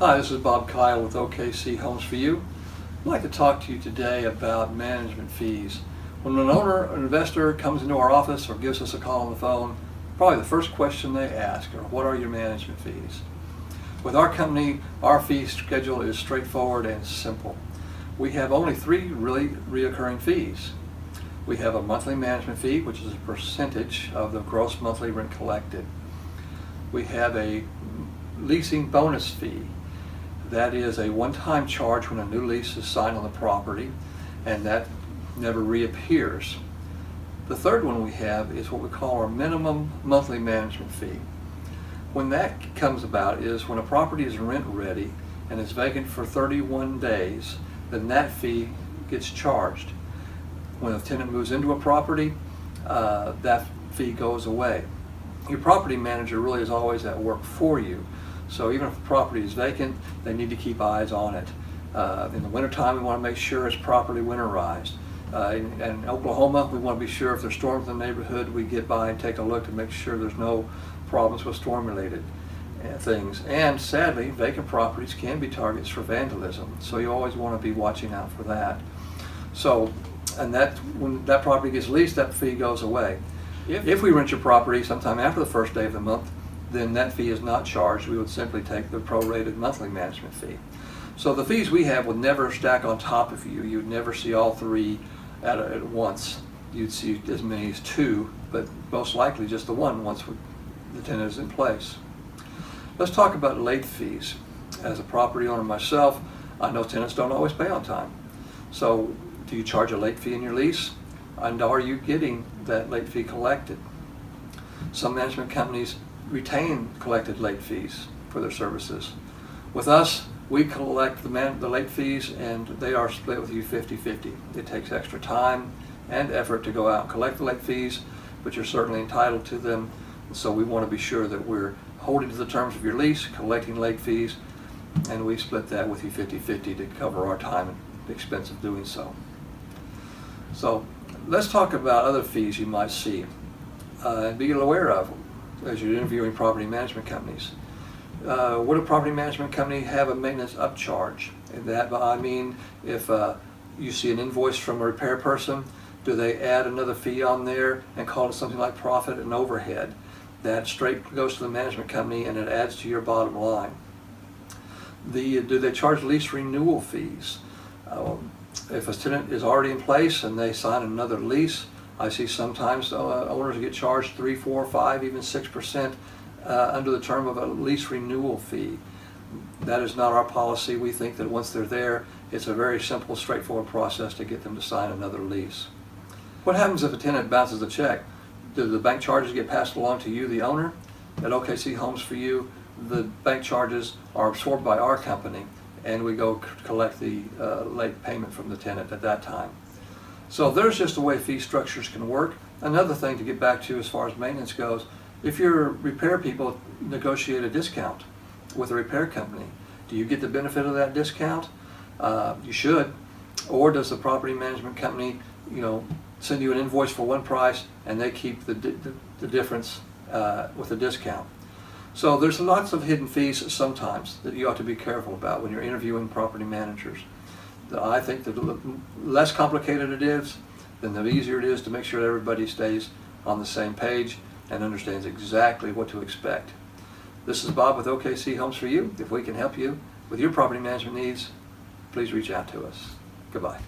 Hi, this is Bob Kyle with OKC Homes for You. I'd like to talk to you today about management fees. When an owner or investor comes into our office or gives us a call on the phone, probably the first question they ask are, what are your management fees? With our company, our fee schedule is straightforward and simple. We have only three really reoccurring fees. We have a monthly management fee, which is a percentage of the gross monthly rent collected. We have a leasing bonus fee. That is a one-time charge when a new lease is signed on the property, and that never reappears. The third one we have is what we call our minimum monthly management fee. When that comes about is when a property is rent ready and is vacant for 31 days, then that fee gets charged. When a tenant moves into a property, that fee goes away. Your property manager really is always at work for you. So even if the property is vacant, they need to keep eyes on it. In the wintertime, we want to make sure it's properly winterized. In Oklahoma, we want to be sure if there's storms in the neighborhood, we get by and take a look to make sure there's no problems with storm-related things. And sadly, vacant properties can be targets for vandalism, so you always want to be watching out for that. So, and when that property gets leased, that fee goes away. If we rent your property sometime after the first day of the month, then that fee is not charged. We would simply take the prorated monthly management fee. So the fees we have would never stack on top of you. You'd never see all three at once. You'd see as many as two, but most likely just the one once the tenant is in place. Let's talk about late fees. As a property owner myself, I know tenants don't always pay on time. So do you charge a late fee in your lease? And are you getting that late fee collected? Some management companies retain collected late fees for their services. With us, we collect the late fees, and they are split with you 50-50. It takes extra time and effort to go out and collect the late fees, but you're certainly entitled to them. So we want to be sure that we're holding to the terms of your lease, collecting late fees, and we split that with you 50-50 to cover our time and the expense of doing so. So let's talk about other fees you might see and be aware of as you're interviewing property management companies. Would a property management company have a maintenance upcharge? And that I mean, if you see an invoice from a repair person, do they add another fee on there and call it something like profit and overhead? That straight goes to the management company and it adds to your bottom line. Do they charge lease renewal fees? If a tenant is already in place and they sign another lease, I see sometimes owners get charged 3, 4, 5, even 6% under the term of a lease renewal fee. That is not our policy. We think that once they're there, it's a very simple, straightforward process to get them to sign another lease. What happens if a tenant bounces a check? Do the bank charges get passed along to you, the owner? At OKC Homes for You, the bank charges are absorbed by our company, and we go collect the late payment from the tenant at that time. So there's just a way fee structures can work. Another thing to get back to as far as maintenance goes, if your repair people negotiate a discount with a repair company, do you get the benefit of that discount? You should. Or does the property management company, send you an invoice for one price and they keep the difference with a discount? So there's lots of hidden fees sometimes that you ought to be careful about when you're interviewing property managers. I think the less complicated it is, then the easier it is to make sure everybody stays on the same page and understands exactly what to expect. This is Bob with OKC Homes for You. If we can help you with your property management needs, please reach out to us. Goodbye.